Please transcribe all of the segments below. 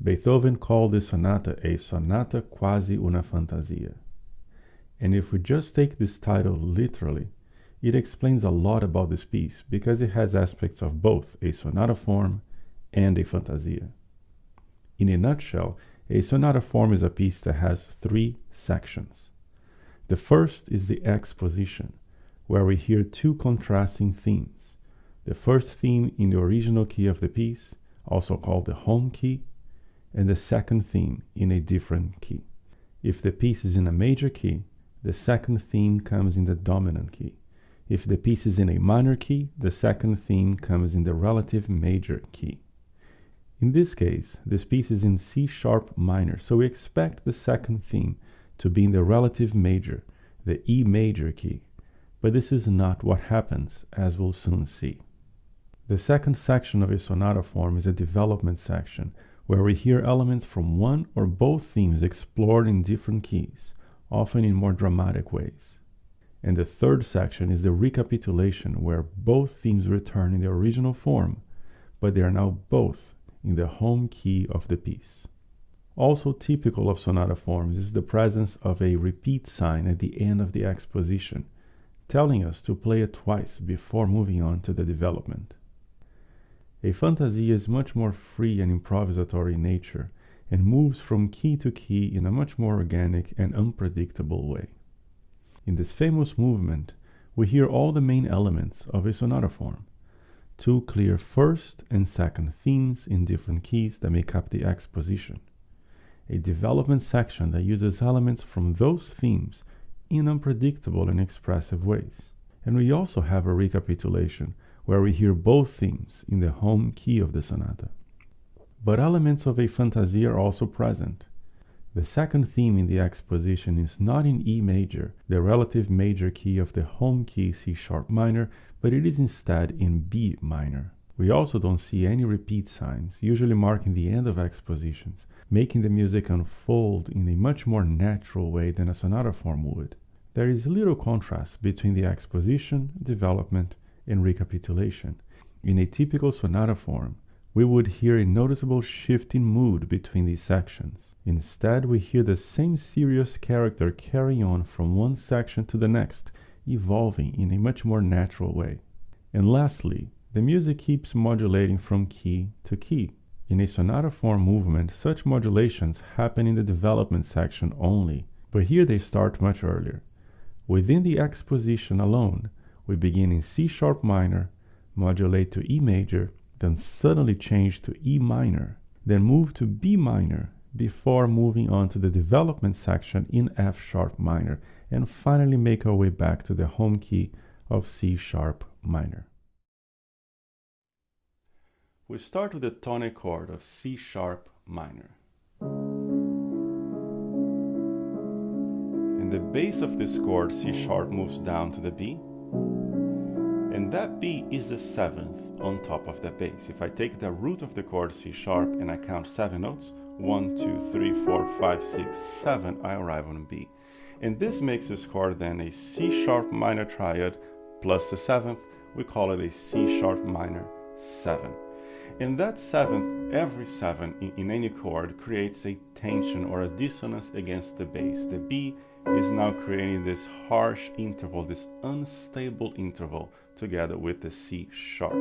Beethoven called this sonata a sonata quasi una fantasia. And if we just take this title literally, it explains a lot about this piece because it has aspects of both a sonata form and a fantasia. In a nutshell, a sonata form is a piece that has three sections. The first is the exposition, where we hear two contrasting themes. The first theme in the original key of the piece, also called the home key, and the second theme in a different key. If the piece is in a major key, the second theme comes in the dominant key. If the piece is in a minor key, the second theme comes in the relative major key. In this case, this piece is in C sharp minor, so we expect the second theme to be in the relative major, the E major key. But this is not what happens, as we'll soon see. The second section of a sonata form is a development section, where we hear elements from one or both themes explored in different keys, often in more dramatic ways. And the third section is the recapitulation, where both themes return in the original form, but they are now both in the home key of the piece. Also typical of sonata forms is the presence of a repeat sign at the end of the exposition, telling us to play it twice before moving on to the development. A fantasia is much more free and improvisatory in nature and moves from key to key in a much more organic and unpredictable way. In this famous movement, we hear all the main elements of a sonata form. Two clear first and second themes in different keys that make up the exposition. A development section that uses elements from those themes in unpredictable and expressive ways. And we also have a recapitulation, where we hear both themes in the home key of the sonata. But elements of a fantasia are also present. The second theme in the exposition is not in E major, the relative major key of the home key C sharp minor, but it is instead in B minor. We also don't see any repeat signs, usually marking the end of expositions, making the music unfold in a much more natural way than a sonata form would. There is little contrast between the exposition, development, and recapitulation. In a typical sonata form, we would hear a noticeable shift in mood between these sections. Instead, we hear the same serious character carrying on from one section to the next, evolving in a much more natural way. And lastly, the music keeps modulating from key to key. In a sonata form movement, such modulations happen in the development section only, but here they start much earlier. Within the exposition alone, we begin in C sharp minor, modulate to E major, then suddenly change to E minor, then move to B minor, before moving on to the development section in F sharp minor, and finally make our way back to the home key of C sharp minor. We start with the tonic chord of C sharp minor. In the base of this chord, C sharp moves down to the B, and that B is the seventh on top of the bass. If I take the root of the chord C sharp and I count 7 notes, 1, 2, 3, 4, 5, 6, 7, I arrive on B. And this makes this chord then a C sharp minor triad plus the seventh. We call it a C sharp minor 7. In that seventh, every 7 in any chord creates a tension or a dissonance against the bass. The B is now creating this harsh interval, this unstable interval, together with the C sharp.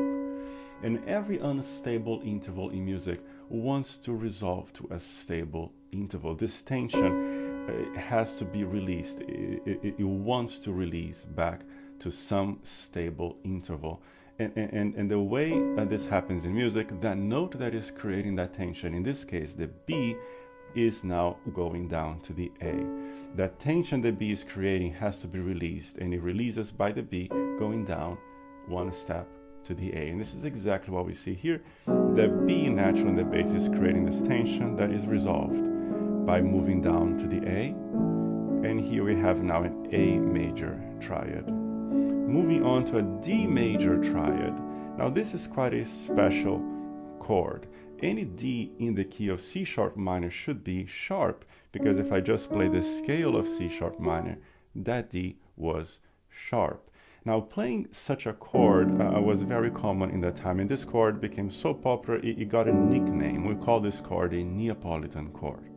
And every unstable interval in music wants to resolve to a stable interval. This tension has to be released. It wants to release back to some stable interval. And the way this happens in music, that note that is creating that tension, in this case the B, is now going down to the A. That tension the B is creating has to be released, and it releases by the B going down one step to the A. And this is exactly what we see here. The B natural in the bass is creating this tension that is resolved by moving down to the A. And here we have now an A major triad. Moving on to a D major triad. Now this is quite a special chord. Any D in the key of C sharp minor should be sharp, because if I just play the scale of C sharp minor, that D was sharp. Now, playing such a chord was very common in that time, and this chord became so popular it got a nickname. We call this chord a Neapolitan chord.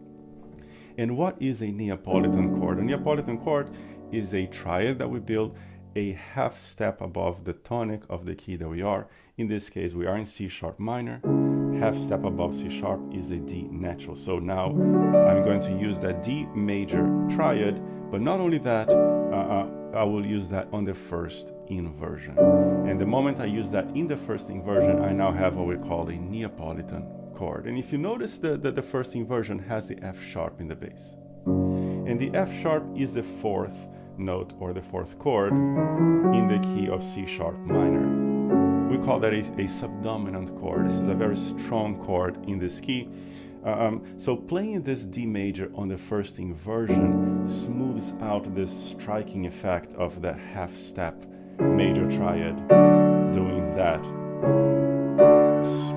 And what is a Neapolitan chord? A Neapolitan chord is a triad that we build a half step above the tonic of the key that we are. In this case, we are in C sharp minor. Half step above C sharp is a D natural. So now I'm going to use that D major triad, but not only that, I will use that on the first inversion. And the moment I use that in the first inversion, I now have what we call a Neapolitan chord. And if you notice that the first inversion has the F sharp in the bass. And the F sharp is the fourth note or the fourth chord in the key of C sharp minor. We call that a subdominant chord. This is a very strong chord in this key. So playing this D major on the first inversion smooths out this striking effect of that half step major triad doing that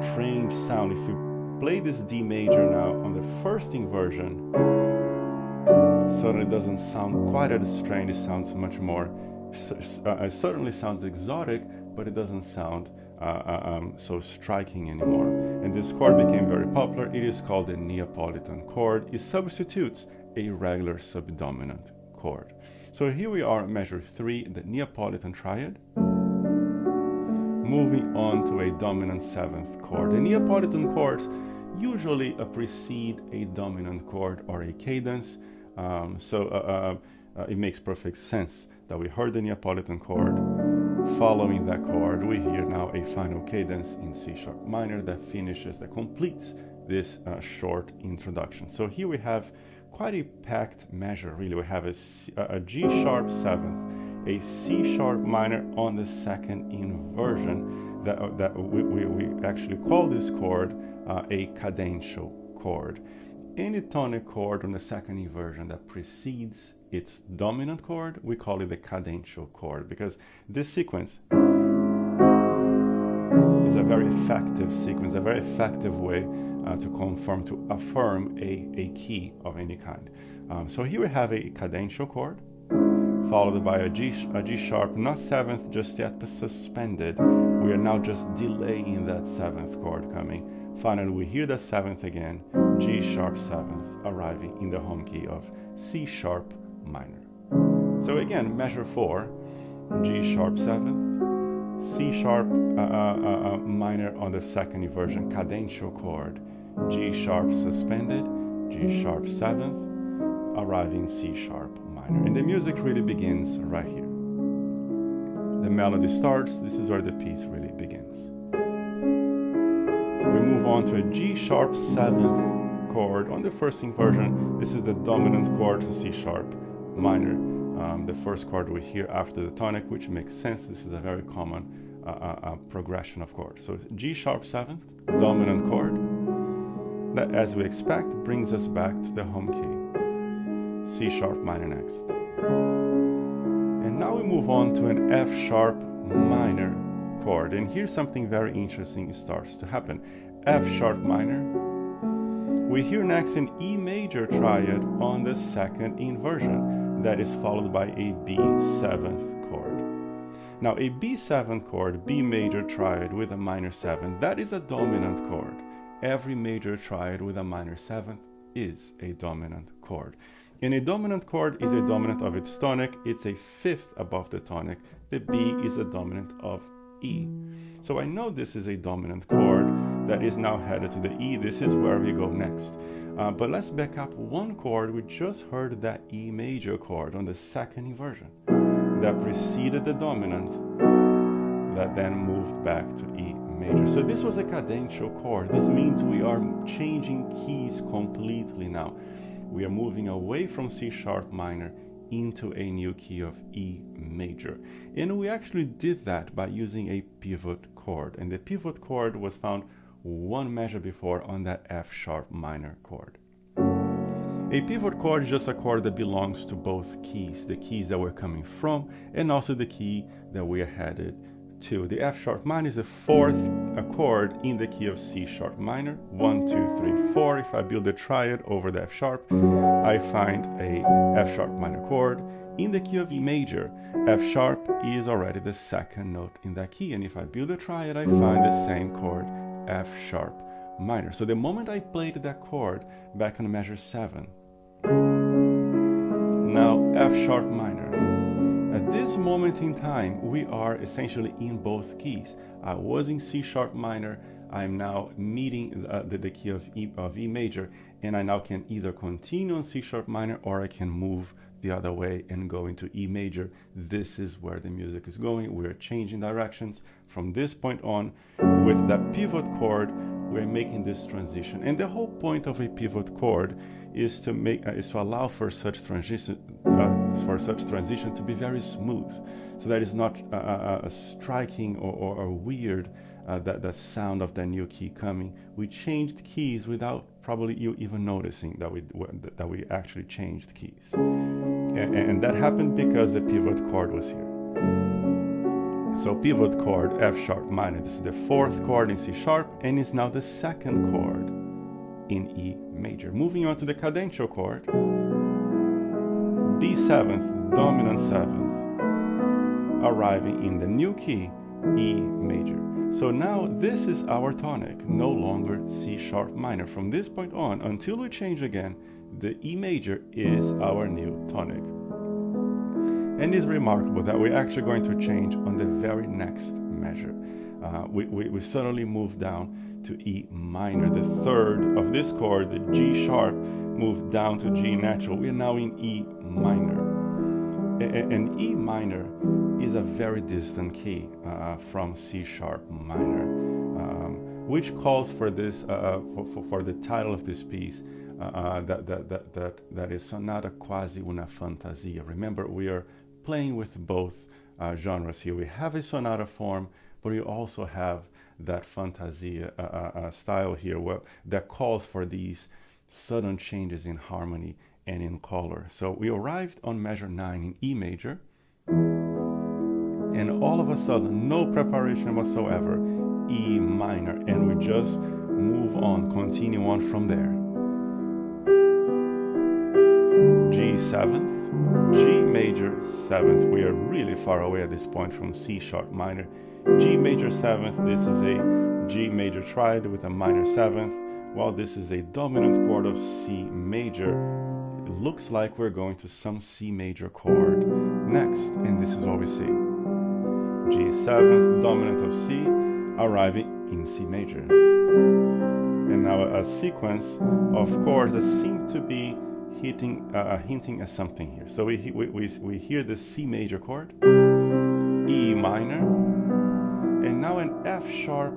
strange sound. If you play this D major now on the first inversion, suddenly it doesn't sound quite as strange. It sounds much more, it certainly sounds exotic, but it doesn't sound so striking anymore. And this chord became very popular. It is called the Neapolitan chord. It substitutes a regular subdominant chord. So here we are at measure 3, the Neapolitan triad, moving on to a dominant 7th chord. The Neapolitan chords usually precede a dominant chord or a cadence. It makes perfect sense that we heard the Neapolitan chord. Following that chord, we hear now a final cadence in C sharp minor that completes this short introduction. So here we have quite a packed measure, really. We have a G sharp 7th, a C sharp minor on the second inversion that we actually call this chord a cadential chord. Any tonic chord on the second inversion that precedes its dominant chord, we call it the cadential chord, because this sequence is a very effective sequence, a very effective way to affirm a key of any kind. So here we have a cadential chord, followed by a G sharp, not 7th just yet, but suspended. We are now just delaying that 7th chord coming. Finally, we hear the 7th again, G sharp 7th, arriving in the home key of C sharp minor. So again, measure 4, G sharp 7th, C sharp minor on the second inversion, cadential chord, G sharp suspended, G sharp 7th, arriving C sharp minor. And the music really begins right here. The melody starts, this is where the piece really begins. We move on to a G sharp 7th chord on the first inversion. This is the dominant chord to C sharp minor, the first chord we hear after the tonic, which makes sense. This is a very common progression of chords. So G sharp 7th, dominant chord, that as we expect brings us back to the home key, C sharp minor next. And now we move on to an F sharp minor chord, and here's something very interesting starts to happen. F sharp minor, we hear next an E major triad on the second inversion that is followed by a B7th chord. Now a B7 chord, B major triad with a minor 7, that is a dominant chord. Every major triad with a minor 7th is a dominant chord. And a dominant chord is a dominant of its tonic. It's a 5th above the tonic. The B is a dominant of E. So I know this is a dominant chord that is now headed to the E. This is where we go next. But let's back up one chord. We just heard that E major chord on the second inversion that preceded the dominant, that then moved back to E major. So this was a cadential chord. This means we are changing keys completely now. We are moving away from C sharp minor into a new key of E major. And we actually did that by using a pivot chord. And the pivot chord was found one measure before on that F sharp minor chord. A pivot chord is just a chord that belongs to both keys, the keys that we're coming from and also the key that we are headed to. The F sharp minor is the 4th chord in the key of C sharp minor. 1, 2, 3, 4. If I build a triad over the F sharp, I find a F sharp minor chord in the key of E major, F sharp is already the second note in that key. And if I build a triad, I find the same chord, F sharp minor. So the moment I played that chord back on measure 7, now F sharp minor. At this moment in time, we are essentially in both keys. I was in C sharp minor. I'm now meeting the key of E major, and I now can either continue on C sharp minor or I can move the other way and go into E major. This is where the music is going. We're changing directions from this point on. With that pivot chord, we're making this transition. And the whole point of a pivot chord is to allow for such transition to be very smooth, so that it's not striking or weird. That sound of that new key coming. We changed keys without probably you even noticing that we actually changed keys, and that happened because the pivot chord was here. So pivot chord F sharp minor. This is the fourth chord in C sharp, and is now the second chord in E major. Moving on to the cadential chord, B seventh, dominant seventh, arriving in the new key E major. So now this is our tonic, no longer C sharp minor. From this point on, until we change again, the E major is our new tonic. And it's remarkable that we're actually going to change on the very next measure. We suddenly move down to E minor. The third of this chord, the G sharp, moved down to G natural. We're now in E minor. And E minor is a very distant key from C sharp minor, which calls for this for the title of this piece that is Sonata Quasi una Fantasia. Remember, we are playing with both genres here. We have a sonata form, but we also have that fantasia style here that calls for these sudden changes in harmony and in color. So we arrived on measure 9 in E major, and all of a sudden, no preparation whatsoever, E minor, and we just move on, continue on from there. G seventh, G major seventh. We are really far away at this point from C sharp minor. G major seventh. This is a G major triad with a minor seventh, while this is a dominant chord of C major. It looks like we're going to some C major chord next, and this is what we see. G seventh, dominant of C, arriving in C major. And now a sequence of chords that seem to be hinting at something here. So we hear the C major chord, E minor, and now an F sharp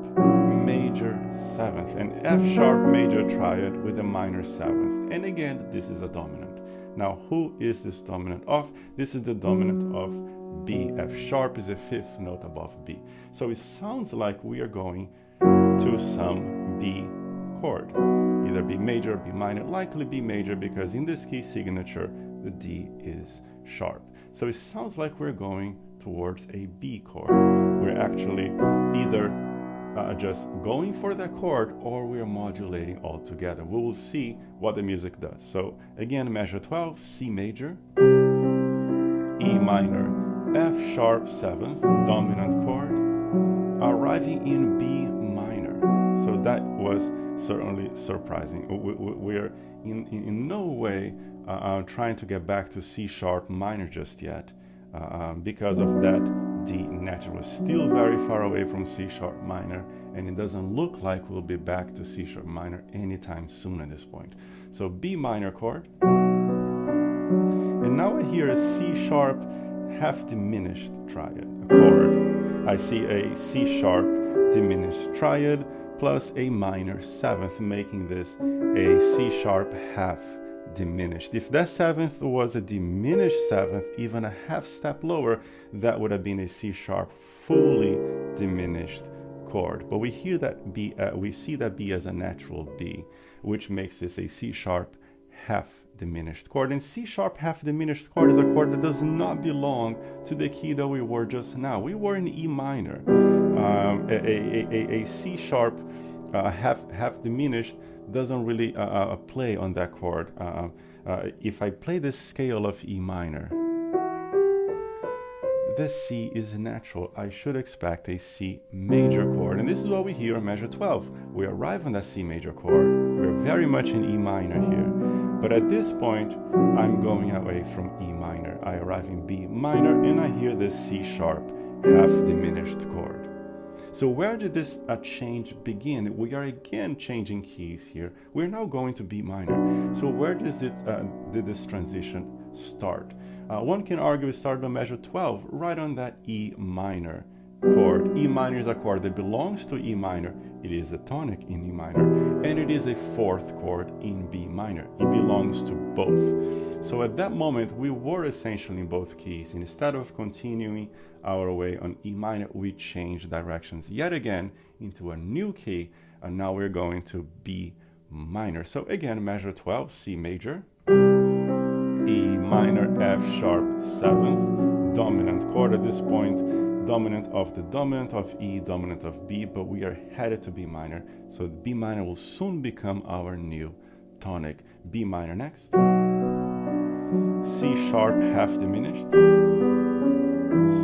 major seventh, an F sharp major triad with a minor seventh. And again, this is a dominant. Now, who is this dominant of? This is the dominant of B. F sharp is the fifth note above B. So it sounds like we are going to some B chord, either B major or B minor, likely B major, because in this key signature, the D is sharp. So it sounds like we're going towards a B chord. We're actually either just going for that chord, or we are modulating altogether. We will see what the music does. So again, measure 12, C major, E minor, F sharp seventh, dominant chord, arriving in B minor. So that was certainly surprising. We're in no way trying to get back to C sharp minor just yet, because of that D natural is still very far away from C sharp minor, and it doesn't look like we'll be back to C sharp minor anytime soon at this point. So B minor chord, and now I hear a C sharp half diminished triad, a chord. I see a C sharp diminished triad plus a minor seventh, making this a C sharp half diminished. If that seventh was a diminished seventh, even a half step lower, that would have been a C sharp fully diminished chord. But we hear that B, we see that B as a natural B, which makes this a C sharp half diminished chord. And C sharp half diminished chord is a chord that does not belong to the key that we were just now. We were in E minor. A C sharp half diminished doesn't really play on that chord. If I play this scale of E minor, the C is natural. I should expect a C major chord. And this is what we hear on measure 12. We arrive on that C major chord. We're very much in E minor here. But at this point, I'm going away from E minor. I arrive in B minor, and I hear this C sharp half diminished chord. So where did this change begin? We are again changing keys here. We're now going to B minor. So where did this transition start? One can argue it started on measure 12, right on that E minor chord. E minor is a chord that belongs to E minor. It is a tonic in E minor, and it is a fourth chord in B minor. It belongs to both. So at that moment, we were essentially in both keys. Instead of continuing our way on E minor, we changed directions yet again into a new key, and now we're going to B minor. So again, measure 12, C major, E minor, F sharp 7th, dominant chord at this point, dominant of the dominant of E, dominant of B, but we are headed to B minor. So B minor will soon become our new tonic. B minor next. C sharp half diminished.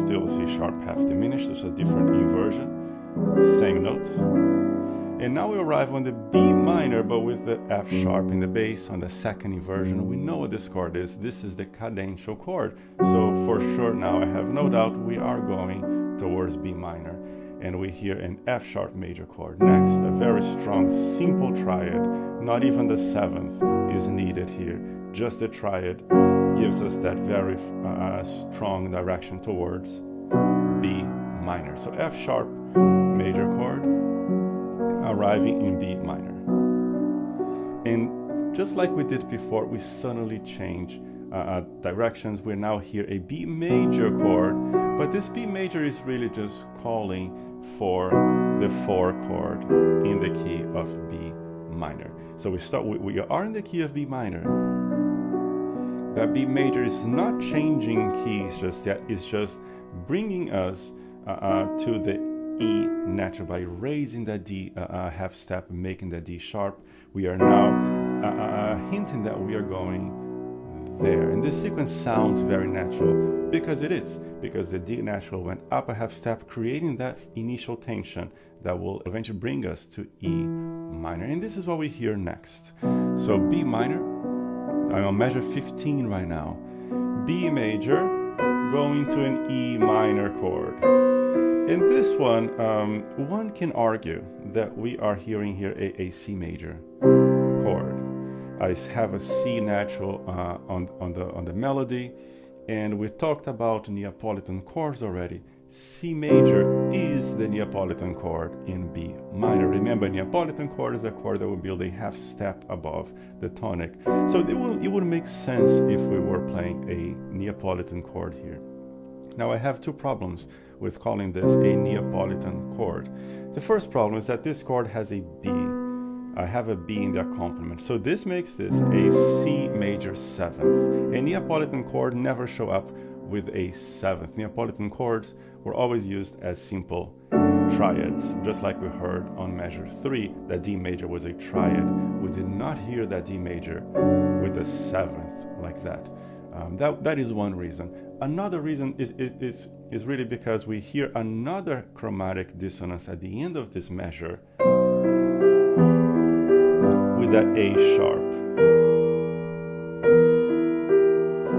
Still C sharp half diminished, it's a different inversion. Same notes. And now we arrive on the B minor, but with the F sharp in the bass on the second inversion. We know what this chord is. This is the cadential chord. So for sure now, I have no doubt we are going towards B minor. And we hear an F sharp major chord. Next, a very strong, simple triad. Not even the 7th is needed here. Just the triad gives us that very strong direction towards B minor. So F sharp major chord, arriving in B minor. And just like we did before, we suddenly change directions. We're now here a B major chord, but this B major is really just calling for the 4 chord in the key of B minor. So we are in the key of B minor. That B major is not changing keys just yet, it's just bringing us to the E natural by raising that D half step, making that D sharp. We are now hinting that we are going there. And this sequence sounds very natural because it is, because the D natural went up a half step, creating that initial tension that will eventually bring us to E minor. And this is what we hear next. So B minor, I'm on measure 15 right now. B major going to an E minor chord. In this one, one can argue that we are hearing here a C major chord. I have a C natural on the melody, and we talked about Neapolitan chords already. C major is the Neapolitan chord in B minor. Remember, Neapolitan chord is a chord that will build a half step above the tonic. So it would make sense if we were playing a Neapolitan chord here. Now I have two problems with calling this a Neapolitan chord. The first problem is that this chord has a B. I have a B in the accompaniment. So this makes this a C major 7th. A Neapolitan chord never show up with a 7th. Neapolitan chords were always used as simple triads, just like we heard on measure 3, that D major was a triad. We did not hear that D major with a 7th like that. That is one reason. Another reason is really because we hear another chromatic dissonance at the end of this measure with that A sharp.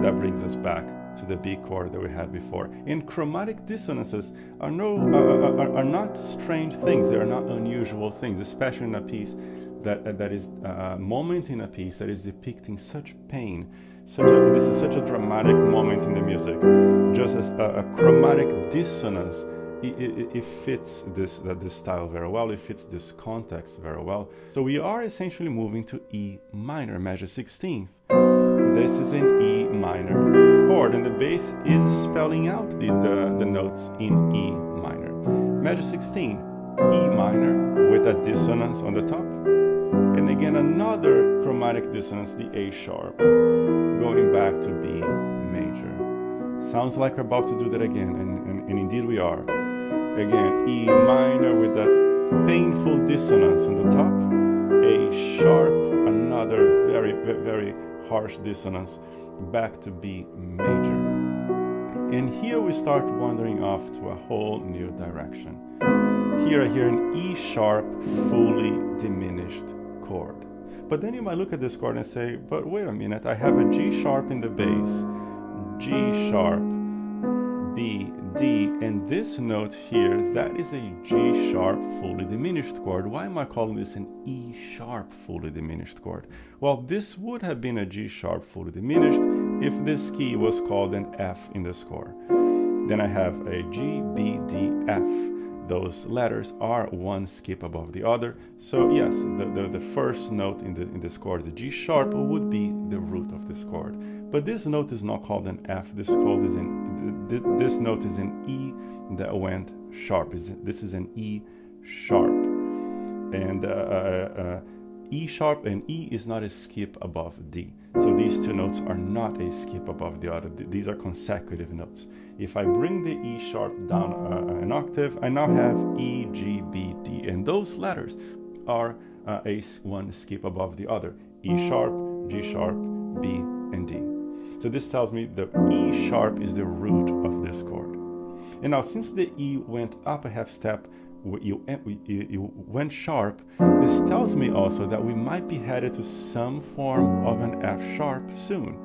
That brings us back to the B chord that we had before. And chromatic dissonances are not strange things. They are not unusual things, especially in a piece that is a moment in a piece that is depicting such pain. This is such a dramatic moment in the music. Just as a chromatic dissonance, it fits this style very well. It fits this context very well. So we are essentially moving to E minor, measure 16th. This is an E minor chord, and the bass is spelling out the notes in E minor. Measure 16, E minor with a dissonance on the top, and again another chromatic dissonance, the A sharp, going back to B major. Sounds like we're about to do that again, and indeed we are. Again, E minor with that painful dissonance on the top, A sharp, another very, very harsh dissonance, back to B major. And here we start wandering off to a whole new direction. Here I hear an E sharp fully diminished chord. But then you might look at this chord and say, but wait a minute, I have a G sharp in the bass, G sharp, B, D, and this note here, that is a G sharp fully diminished chord. Why am I calling this an E sharp fully diminished chord? Well, this would have been a G sharp fully diminished if this key was called an F in the score. Then I have a G, B, D, F. Those letters are one skip above the other. So yes, the first note in this chord, the G sharp, would be the root of this chord. But this note is not called an F. This note is an E that went sharp. This is an E sharp. And E sharp and E is not a skip above D. So these two notes are not a skip above the other. These are consecutive notes. If I bring the E sharp down an octave, I now have E, G, B, D, and those letters are one skip above the other. E sharp, G sharp, B, and D. So this tells me the E sharp is the root of this chord. And now since the E went up a half step, you went sharp, this tells me also that we might be headed to some form of an F sharp soon.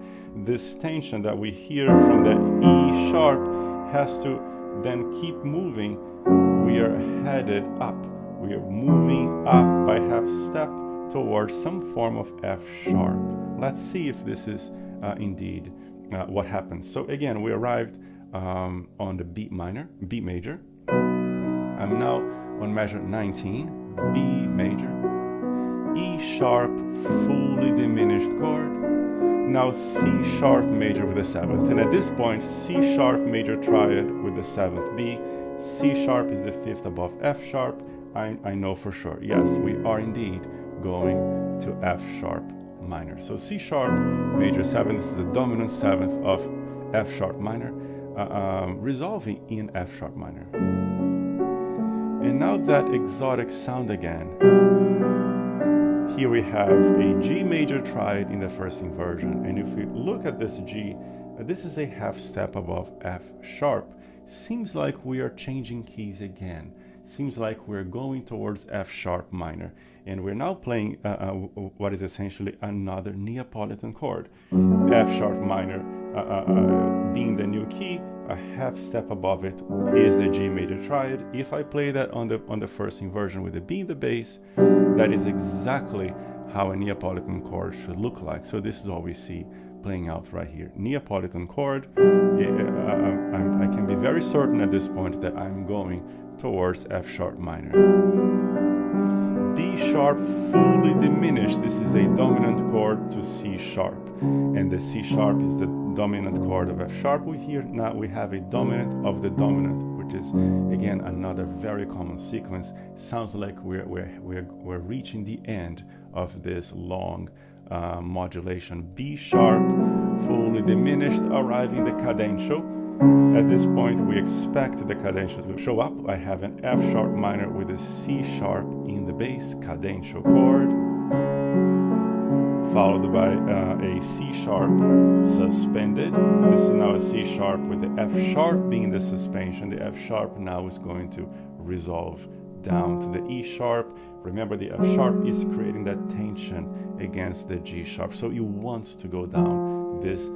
This tension that we hear from the E sharp has to then keep moving. We are headed up. We are moving up by half step towards some form of F sharp. Let's see if this is indeed what happens. So again, we arrived on the B major. I'm now on measure 19, B major, E sharp, fully diminished chord, now C sharp major with the 7th, and at this point C sharp major triad with the 7th B, C sharp is the 5th above F sharp. I know for sure, yes, we are indeed going to F sharp minor. So C sharp major 7th, this is the dominant 7th of F sharp minor, resolving in F sharp minor. And now that exotic sound again. Here we have a G major triad in the first inversion. And if we look at this G, this is a half step above F sharp. Seems like we are changing keys again. Seems like we're going towards F sharp minor. And we're now playing what is essentially another Neapolitan chord. F sharp minor being the new key, a half step above it is the G major triad. If I play that on the first inversion with the B in the bass, that is exactly how a Neapolitan chord should look like. So this is what we see playing out right here. Neapolitan chord, I can be very certain at this point that I'm going towards F sharp minor. B sharp fully diminished, this is a dominant chord to C sharp, and the C sharp is the dominant chord of F sharp. We have a dominant of the dominant, which is again another very common sequence. Sounds like we're reaching the end of this long modulation. B sharp fully diminished, arriving the cadential. At this point we expect the cadential to show up. I have an F sharp minor with a C sharp in the bass, cadential chord, followed by a C sharp suspended. This is now a C sharp with the F sharp being the suspension. The F sharp now is going to resolve down to the E sharp. Remember, the F sharp is creating that tension against the G sharp, so it wants to go down. This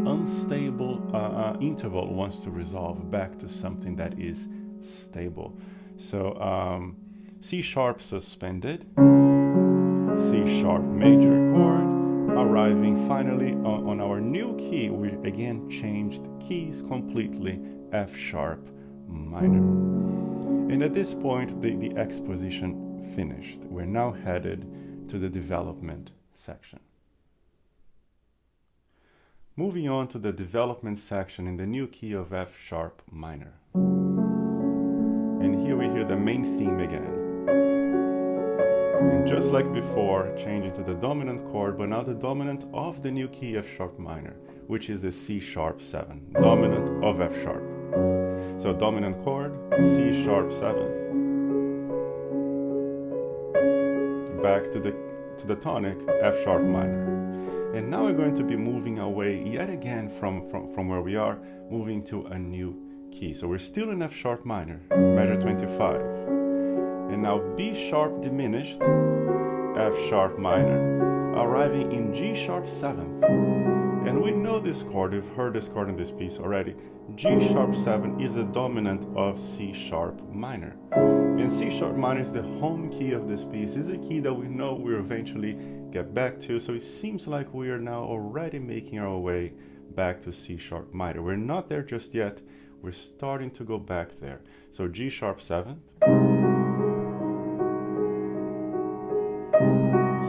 unstable interval wants to resolve back to something that is stable. So C sharp suspended, C sharp major chord, arriving finally on our new key. We again changed keys completely, F sharp minor. And at this point, the exposition finished. We're now headed to the development section. Moving on to the development section in the new key of F sharp minor. And here we hear the main theme again. And just like before, changing to the dominant chord, but now the dominant of the new key F sharp minor, which is the C sharp 7, dominant of F sharp. So dominant chord, C sharp 7th, back to the tonic F sharp minor. And now we're going to be moving away yet again from where we are, moving to a new key. So we're still in F sharp minor, measure 25. And now B sharp diminished, F sharp minor, arriving in G sharp 7th. And we know this chord, we've heard this chord in this piece already. G sharp 7 is the dominant of C sharp minor. And C sharp minor is the home key of this piece. It's a key that we know we'll eventually get back to. So it seems like we are now already making our way back to C sharp minor. We're not there just yet. We're starting to go back there. So G sharp 7,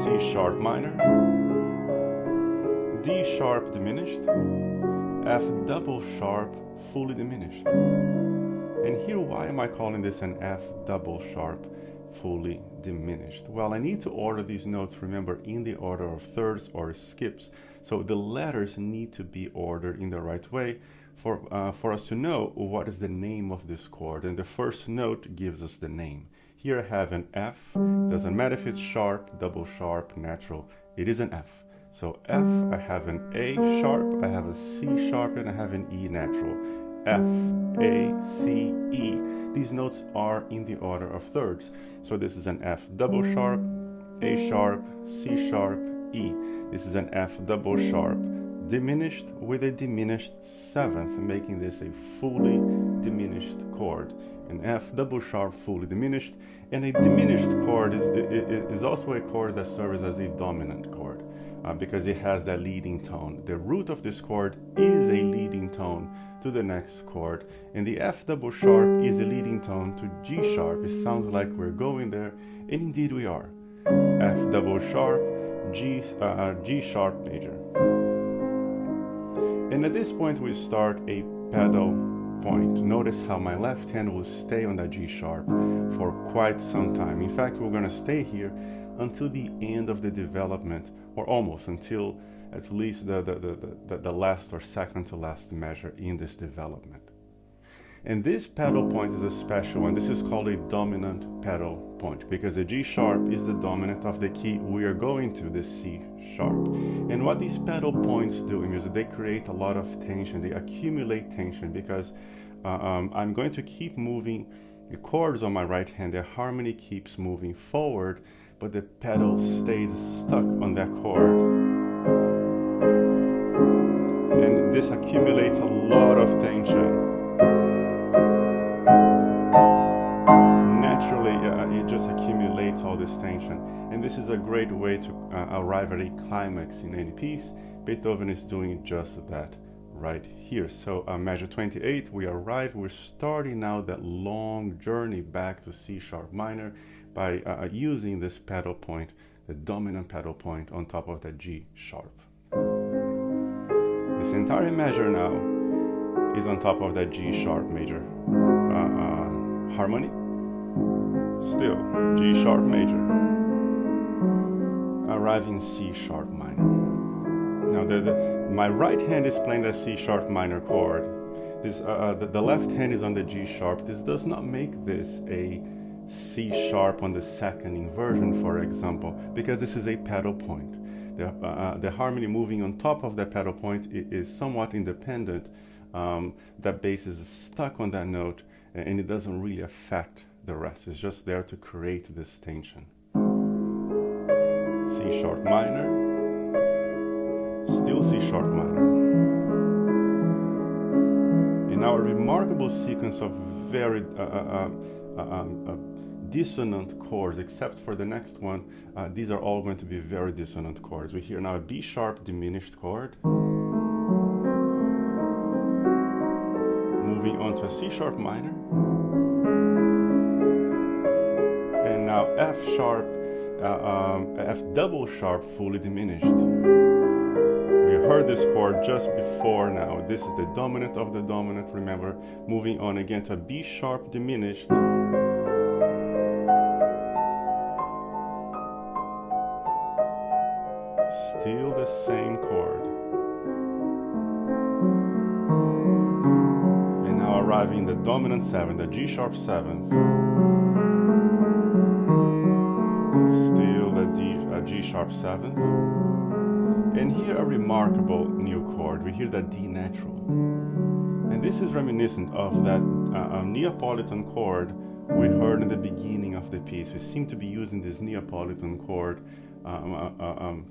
C sharp minor, D sharp diminished, F double sharp fully diminished. And here, why am I calling this an F double sharp fully diminished? Well, I need to order these notes, remember, in the order of thirds or skips. So the letters need to be ordered in the right way for us to know what is the name of this chord. And the first note gives us the name. Here I have an F. Doesn't matter if it's sharp, double sharp, natural. It is an F. So F, I have an A sharp, I have a C sharp, and I have an E natural. F, A, C, E. These notes are in the order of thirds. So this is an F double sharp, A sharp, C sharp, E. This is an F double sharp, diminished with a diminished 7th, making this a fully diminished chord. An F double sharp fully diminished, and a diminished chord is also a chord that serves as a dominant chord because it has that leading tone. The root of this chord is a leading tone to the next chord, and the F double sharp is a leading tone to G sharp. It sounds like we're going there, and indeed we are. F double sharp, G sharp major. And at this point we start a pedal point. Notice how my left hand will stay on that G sharp for quite some time. In fact, we're going to stay here until the end of the development, or almost until at least the last or second to last measure in this development. And this pedal point is a special one. This is called a dominant pedal point because the G sharp is the dominant of the key we are going to, the C sharp. And what these pedal points do is they create a lot of tension. They accumulate tension because I'm going to keep moving the chords on my right hand. The harmony keeps moving forward, but the pedal stays stuck on that chord. And this accumulates a lot of tension. Naturally, it just accumulates all this tension. And this is a great way to arrive at a climax in any piece. Beethoven is doing just that right here. So measure 28, we're starting now that long journey back to C sharp minor by using this pedal point, the dominant pedal point on top of that G sharp. This entire measure now is on top of that G sharp major harmony. Still G sharp major, arriving C sharp minor. Now my right hand is playing that C sharp minor chord. This the left hand is on the G sharp. This does not make this a C sharp on the second inversion, for example, because this is a pedal point. The harmony moving on top of that pedal point is somewhat independent. That bass is stuck on that note, and it doesn't really affect the rest. It's just there to create this tension. C sharp minor, still C sharp minor. And now a remarkable sequence of very dissonant chords, except for the next one. These are all going to be very dissonant chords. We hear now a B sharp diminished chord, moving on to a C sharp minor, and now F sharp, F double sharp fully diminished. We heard this chord just before now. This is the dominant of the dominant, remember, moving on again to a B sharp diminished, still the same chord. And now arriving the dominant 7, the G sharp 7th. Still the G sharp 7th. And here a remarkable new chord. We hear that D natural. And this is reminiscent of that Neapolitan chord we heard in the beginning of the piece. We seem to be using this Neapolitan chord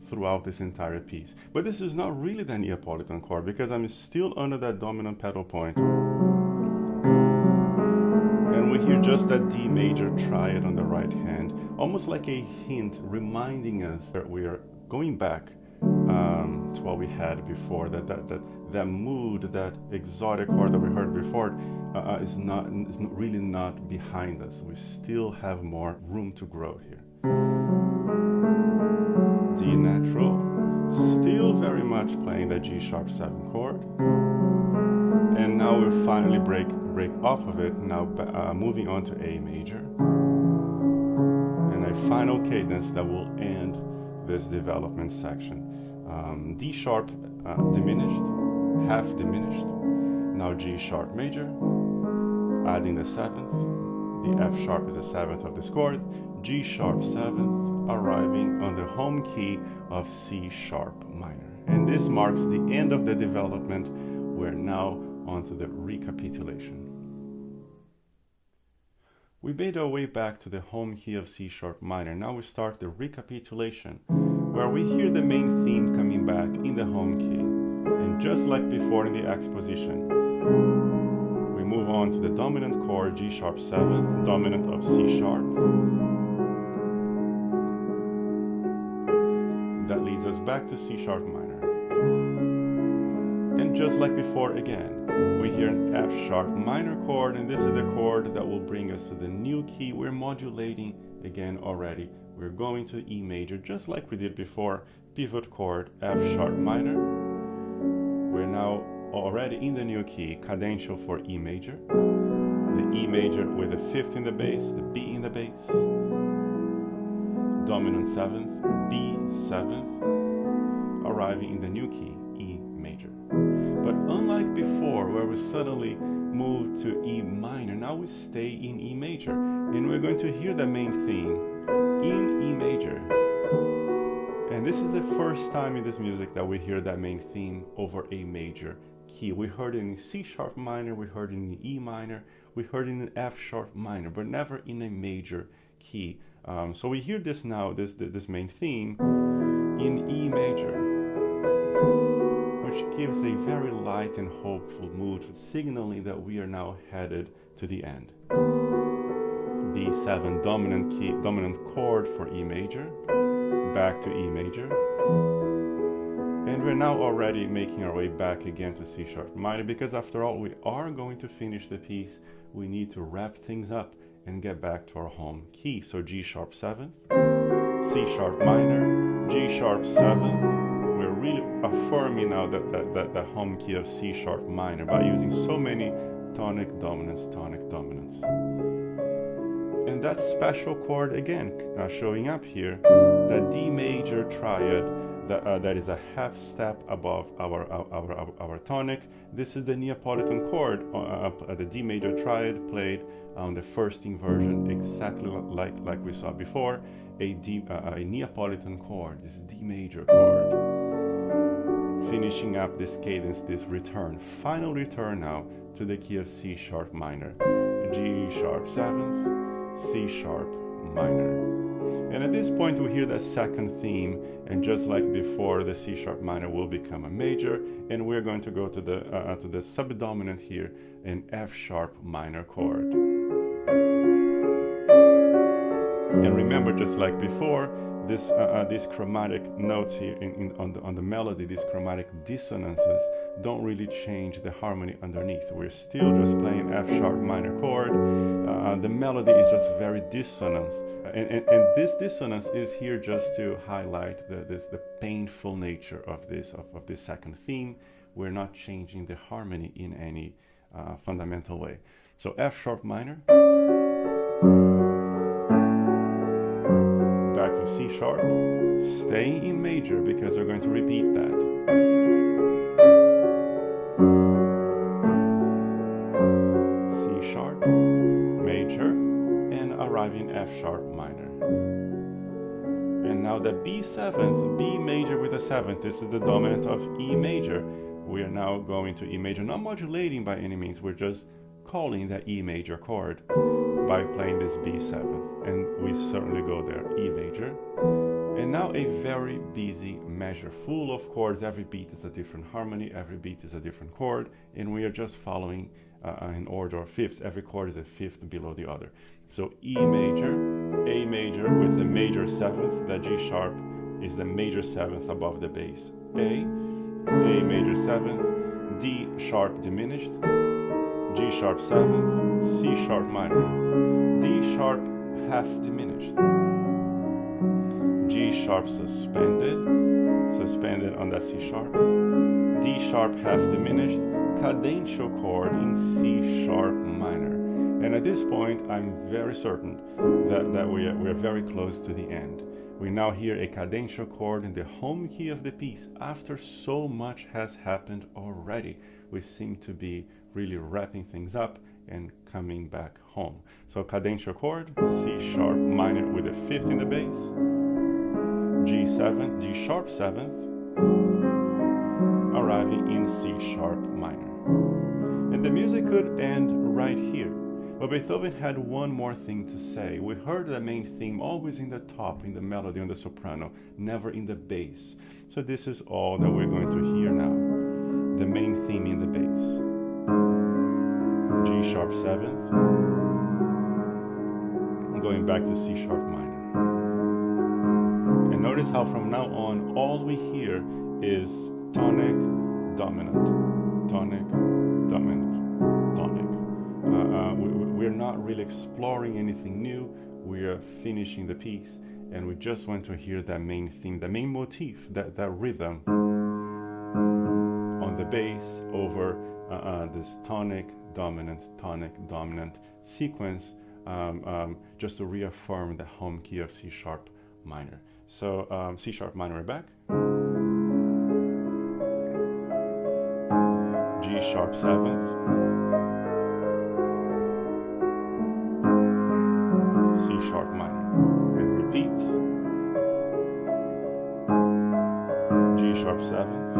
throughout this entire piece. But this is not really the Neapolitan chord because I'm still under that dominant pedal point. And we hear just that D major triad on the right hand, almost like a hint reminding us that we are going back to what we had before, that mood, that exotic chord that we heard before is really not behind us. We still have more room to grow here. D natural, still very much playing that G sharp 7 chord. And now we finally break off of it, now moving on to A major. And a final cadence that will end this development section. D sharp diminished, half diminished. Now G sharp major, adding the 7th. The F sharp is the 7th of this chord. G sharp 7th, arriving on the home key of C sharp minor. And this marks the end of the development. We're now onto the recapitulation. We made our way back to the home key of C sharp minor. Now we start the recapitulation, where we hear the main theme coming back in the home key. And just like before in the exposition, we move on to the dominant chord, G sharp 7th, dominant of C sharp. That leads us back to C sharp minor. And just like before again, we hear an F sharp minor chord, and this is the chord that will bring us to the new key. We're modulating again already. We're going to E major, just like we did before, pivot chord, F sharp minor. We're now already in the new key, cadential for E major. The E major with the 5th in the bass, the B in the bass. Dominant 7th, B 7th, arriving in the new key, E major. But unlike before, where we suddenly moved to E minor, now we stay in E major. And we're going to hear the main theme in E major. And this is the first time in this music that we hear that main theme over a major key. We heard it in C sharp minor, we heard it in E minor, we heard it in F sharp minor, but never in a major key. So we hear this now, this main theme in E major, which gives a very light and hopeful mood, signaling that we are now headed to the end. B7 dominant chord for E major, back to E major. And we're now already making our way back again to C sharp minor, because after all, we are going to finish the piece. We need to wrap things up and get back to our home key. So G sharp 7th, C sharp minor, G sharp 7th. We're really affirming now that home key of C sharp minor by using so many tonic dominants. And that special chord again showing up here, that D major triad that is a half step above our tonic. This is the Neapolitan chord, the D major triad played on the first inversion, exactly like we saw before, a Neapolitan chord, this D major chord. Finishing up this cadence, this return, final return now to the key of C sharp minor, G sharp 7th, C sharp minor. And at this point we hear that second theme, and just like before, the C sharp minor will become a major, and we're going to go to the subdominant here, an F sharp minor chord. And remember, just like before, these chromatic notes here on the melody, these chromatic dissonances don't really change the harmony underneath. We're still just playing F sharp minor chord. The melody is just very dissonant, and this dissonance is here just to highlight the painful nature of this second theme. We're not changing the harmony in any fundamental way. So F sharp minor, back to C sharp, staying in major because we're going to repeat that. C sharp, major, and arriving F sharp minor. And And now the B7th, B major with the 7th, this is the dominant of E major. We are now going to E major, not modulating by any means, we're just calling that E major chord by playing this B7. And we certainly go there, E major. And now a very busy measure, full of chords. Every beat is a different harmony, every beat is a different chord, and we are just following in order of fifths. Every chord is a fifth below the other. So E major, A major with the major 7th, that G sharp is the major 7th above the bass. A major 7th, D sharp diminished, G sharp 7th, C sharp minor, D sharp half diminished, G sharp suspended on that C sharp, D sharp half diminished, cadential chord in C sharp minor. And at this point, I'm very certain that we are very close to the end. We now hear a cadential chord in the home key of the piece after so much has happened already. We seem to be really wrapping things up and coming back home. So cadential chord, C sharp minor with a 5th in the bass, G7, G sharp 7th, arriving in C sharp minor. And the music could end right here. But Beethoven had one more thing to say. We heard the main theme always in the top, in the melody, on the soprano, never in the bass. So this is all that we're going to hear now. The main theme in the bass. G sharp 7th, going back to C sharp minor. And notice how from now on, all we hear is tonic, dominant, tonic, dominant, tonic. We're not really exploring anything new. We are finishing the piece, and we just want to hear that main theme, the main motif, that rhythm on the bass over this tonic, dominant sequence, just to reaffirm the home key of C sharp minor. So C sharp minor, we're back. G sharp 7th, C sharp minor, and repeats. G sharp 7th,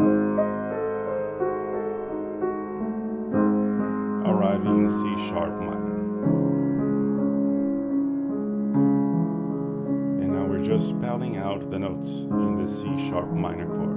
arriving in C sharp minor. And now we're just spelling out the notes in the C sharp minor chord.